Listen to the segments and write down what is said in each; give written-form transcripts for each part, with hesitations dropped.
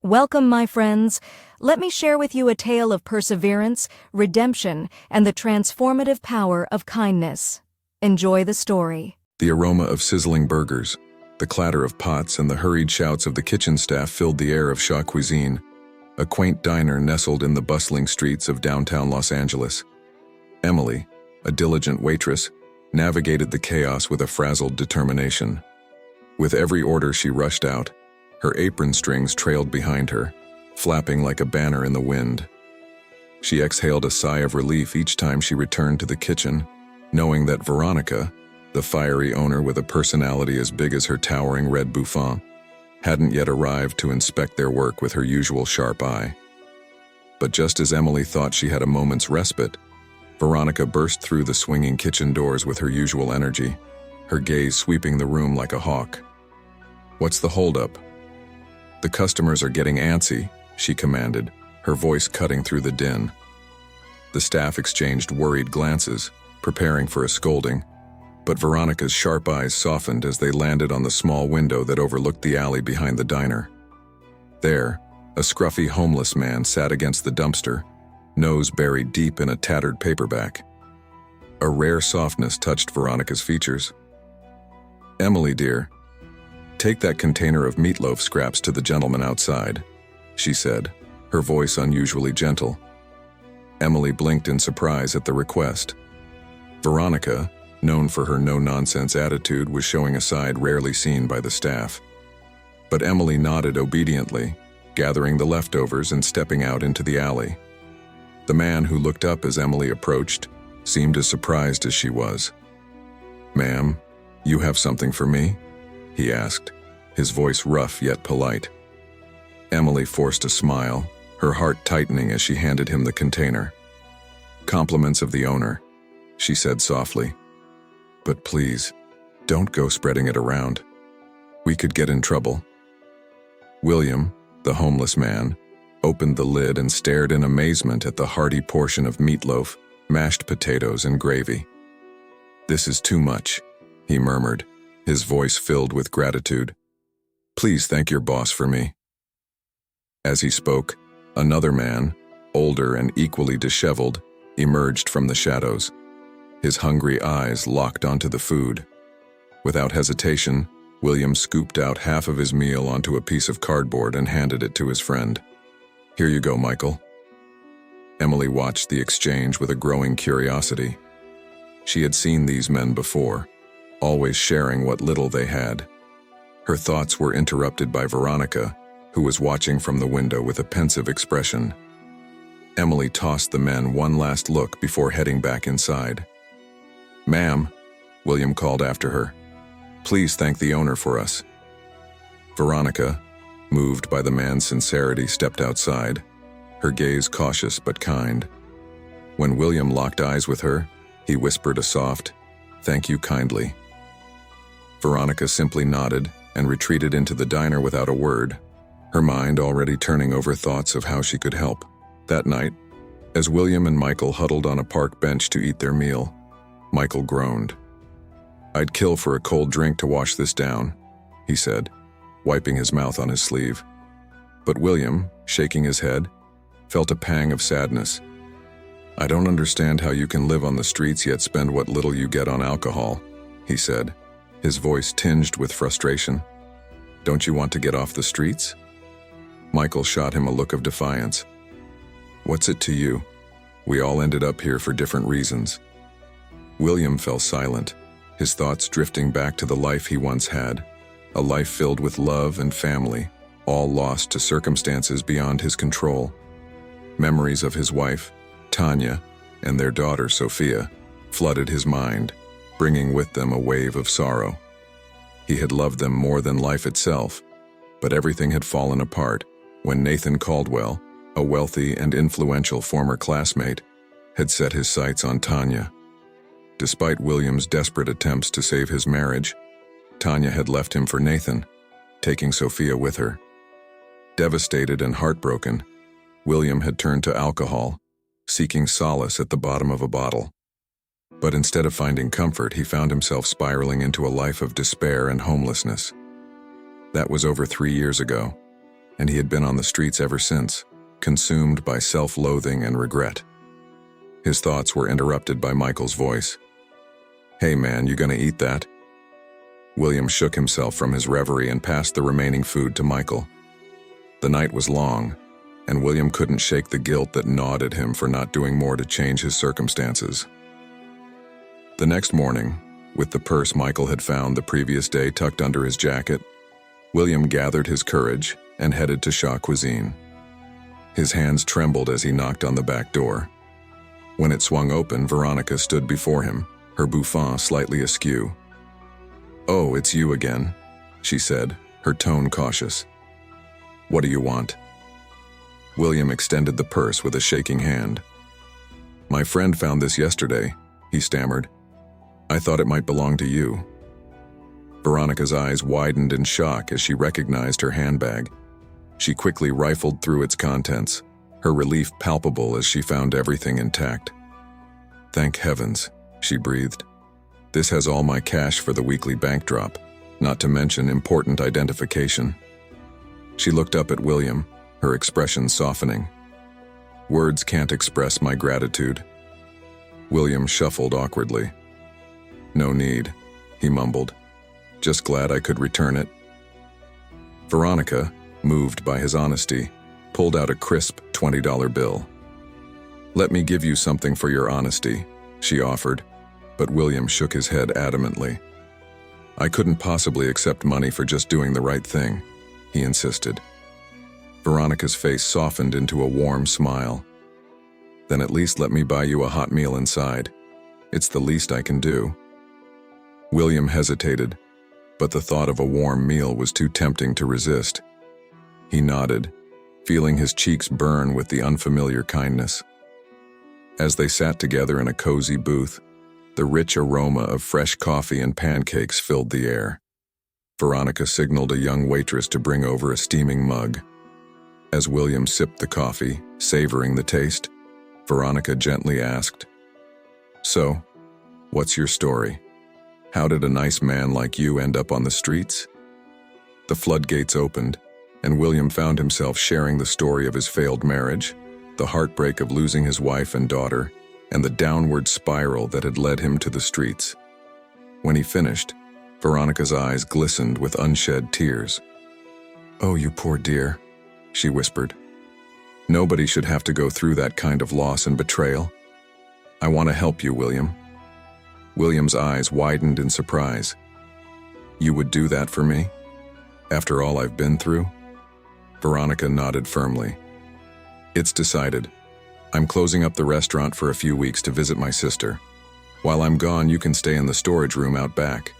Welcome, my friends. Let me share with you a tale of perseverance, redemption, and the transformative power of kindness. Enjoy the story. The aroma of sizzling burgers, the clatter of pots, and the hurried shouts of the kitchen staff filled the air of Shaw Cuisine, a quaint diner nestled in the bustling streets of downtown Los Angeles. Emily, a diligent waitress, navigated the chaos with a frazzled determination. With every order she rushed out, her apron strings trailed behind her, flapping like a banner in the wind. She exhaled a sigh of relief each time she returned to the kitchen, knowing that Veronica, the fiery owner with a personality as big as her towering red bouffant, hadn't yet arrived to inspect their work with her usual sharp eye. But just as Emily thought she had a moment's respite, Veronica burst through the swinging kitchen doors with her usual energy, her gaze sweeping the room like a hawk. "What's the holdup?" "The customers are getting antsy," she commanded, her voice cutting through the din. The staff exchanged worried glances, preparing for a scolding, but Veronica's sharp eyes softened as they landed on the small window that overlooked the alley behind the diner. There, a scruffy homeless man sat against the dumpster, nose buried deep in a tattered paperback. A rare softness touched Veronica's features. "Emily, dear, take that container of meatloaf scraps to the gentleman outside," she said, her voice unusually gentle. Emily blinked in surprise at the request. Veronica, known for her no-nonsense attitude, was showing a side rarely seen by the staff. But Emily nodded obediently, gathering the leftovers and stepping out into the alley. The man, who looked up as Emily approached, seemed as surprised as she was. "Ma'am, you have something for me?" he asked, his voice rough yet polite. Emily forced a smile, her heart tightening as she handed him the container. "Compliments of the owner," she said softly. "But please, don't go spreading it around. We could get in trouble." William, the homeless man, opened the lid and stared in amazement at the hearty portion of meatloaf, mashed potatoes, and gravy. "This is too much," he murmured, his voice filled with gratitude. "Please thank your boss for me." As he spoke, another man, older and equally disheveled, emerged from the shadows. His hungry eyes locked onto the food. Without hesitation, William scooped out half of his meal onto a piece of cardboard and handed it to his friend. "Here you go, Michael." Emily watched the exchange with a growing curiosity. She had seen these men before, always sharing what little they had. Her thoughts were interrupted by Veronica, who was watching from the window with a pensive expression. Emily tossed the men one last look before heading back inside. "Ma'am," William called after her, "please thank the owner for us." Veronica, moved by the man's sincerity, stepped outside, her gaze cautious but kind. When William locked eyes with her, he whispered a soft, "Thank you kindly." Veronica simply nodded and retreated into the diner without a word, her mind already turning over thoughts of how she could help. That night, as William and Michael huddled on a park bench to eat their meal, Michael groaned. "I'd kill for a cold drink to wash this down," he said, wiping his mouth on his sleeve. But William, shaking his head, felt a pang of sadness. "I don't understand how you can live on the streets yet spend what little you get on alcohol," he said, his voice tinged with frustration. "Don't you want to get off the streets?" Michael shot him a look of defiance. "What's it to you? We all ended up here for different reasons." William fell silent, his thoughts drifting back to the life he once had, a life filled with love and family, all lost to circumstances beyond his control. Memories of his wife, Tanya, and their daughter, Sophia, flooded his mind, bringing with them a wave of sorrow. He had loved them more than life itself, but everything had fallen apart when Nathan Caldwell, a wealthy and influential former classmate, had set his sights on Tanya. Despite William's desperate attempts to save his marriage, Tanya had left him for Nathan, taking Sophia with her. Devastated and heartbroken, William had turned to alcohol, seeking solace at the bottom of a bottle. But instead of finding comfort, he found himself spiraling into a life of despair and homelessness. That was over 3 years ago. and he had been on the streets ever since, consumed by self-loathing and regret. His thoughts were interrupted by Michael's voice. "Hey man, you gonna eat that?" William shook himself from his reverie and passed the remaining food to Michael. The night was long, and William couldn't shake the guilt that gnawed at him for not doing more to change his circumstances. The next morning, with the purse Michael had found the previous day tucked under his jacket, William gathered his courage and headed to Shaw Cuisine. His hands trembled as he knocked on the back door. When it swung open, Veronica stood before him, her bouffant slightly askew. "Oh, it's you again," she said, her tone cautious. "What do you want?" William extended the purse with a shaking hand. "My friend found this yesterday," he stammered. "I thought it might belong to you." Veronica's eyes widened in shock as she recognized her handbag. She quickly rifled through its contents, her relief palpable as she found everything intact. "Thank heavens," she breathed. "This has all my cash for the weekly bank drop, not to mention important identification." She looked up at William, her expression softening. "Words can't express my gratitude." William shuffled awkwardly. "No need," he mumbled. "Just glad I could return it." Veronica, moved by his honesty, pulled out a crisp $20 bill. "Let me give you something for your honesty," she offered, but William shook his head adamantly. "I couldn't possibly accept money for just doing the right thing," he insisted. Veronica's face softened into a warm smile. "Then at least let me buy you a hot meal inside. It's the least I can do." William hesitated, but the thought of a warm meal was too tempting to resist. He nodded, feeling his cheeks burn with the unfamiliar kindness. As they sat together in a cozy booth, the rich aroma of fresh coffee and pancakes filled the air. Veronica signaled a young waitress to bring over a steaming mug. As William sipped the coffee, savoring the taste, Veronica gently asked, "So, what's your story? How did a nice man like you end up on the streets?" The floodgates opened, and William found himself sharing the story of his failed marriage, the heartbreak of losing his wife and daughter, and the downward spiral that had led him to the streets. When he finished, Veronica's eyes glistened with unshed tears. "Oh, you poor dear," she whispered. "Nobody should have to go through that kind of loss and betrayal. I want to help you, William." William's eyes widened in surprise. "You would do that for me? After all I've been through?" Veronica nodded firmly. "It's decided. I'm closing up the restaurant for a few weeks to visit my sister. While I'm gone, you can stay in the storage room out back.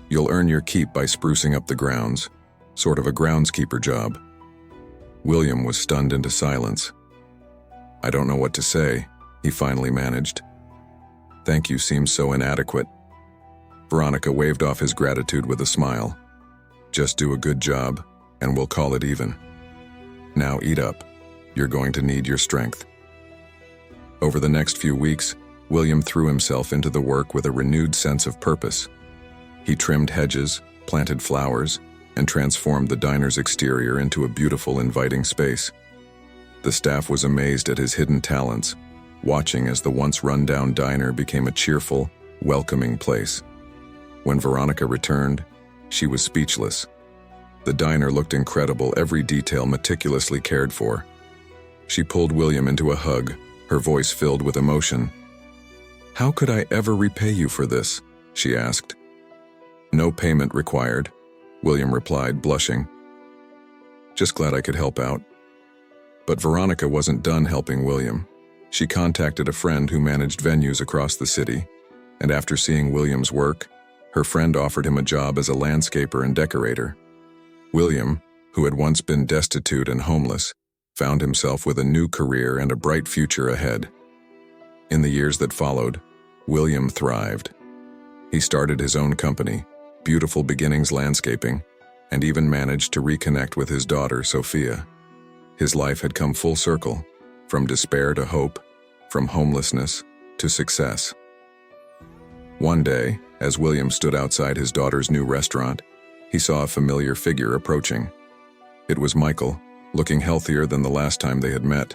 You'll earn your keep by sprucing up the grounds, sort of a groundskeeper job." William was stunned into silence. "I don't know what to say," he finally managed. "Thank you seems so inadequate." Veronica waved off his gratitude with a smile. "Just do a good job, and we'll call it even. Now eat up. You're going to need your strength." Over the next few weeks, William threw himself into the work with a renewed sense of purpose. He trimmed hedges, planted flowers, and transformed the diner's exterior into a beautiful, inviting space. The staff was amazed at his hidden talents, watching as the once run-down diner became a cheerful, welcoming place. When Veronica returned, she was speechless. The diner looked incredible, every detail meticulously cared for. She pulled William into a hug, her voice filled with emotion. "How could I ever repay you for this?" she asked. "No payment required," William replied, blushing. "Just glad I could help out." But Veronica wasn't done helping William. She contacted a friend who managed venues across the city, and after seeing William's work, her friend offered him a job as a landscaper and decorator. William, who had once been destitute and homeless, found himself with a new career and a bright future ahead. In the years that followed, William thrived. He started his own company, Beautiful Beginnings Landscaping, and even managed to reconnect with his daughter, Sophia. His life had come full circle, from despair to hope, from homelessness to success. One day, as William stood outside his daughter's new restaurant, he saw a familiar figure approaching. It was Michael, looking healthier than the last time they had met.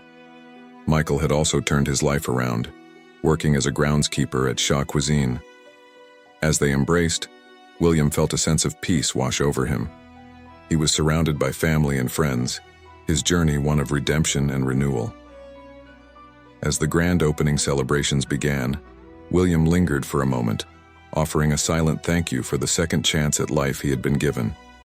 Michael had also turned his life around, working as a groundskeeper at Shaw Cuisine. As they embraced, William felt a sense of peace wash over him. He was surrounded by family and friends, his journey one of redemption and renewal. As the grand opening celebrations began, William lingered for a moment, offering a silent thank you for the second chance at life he had been given.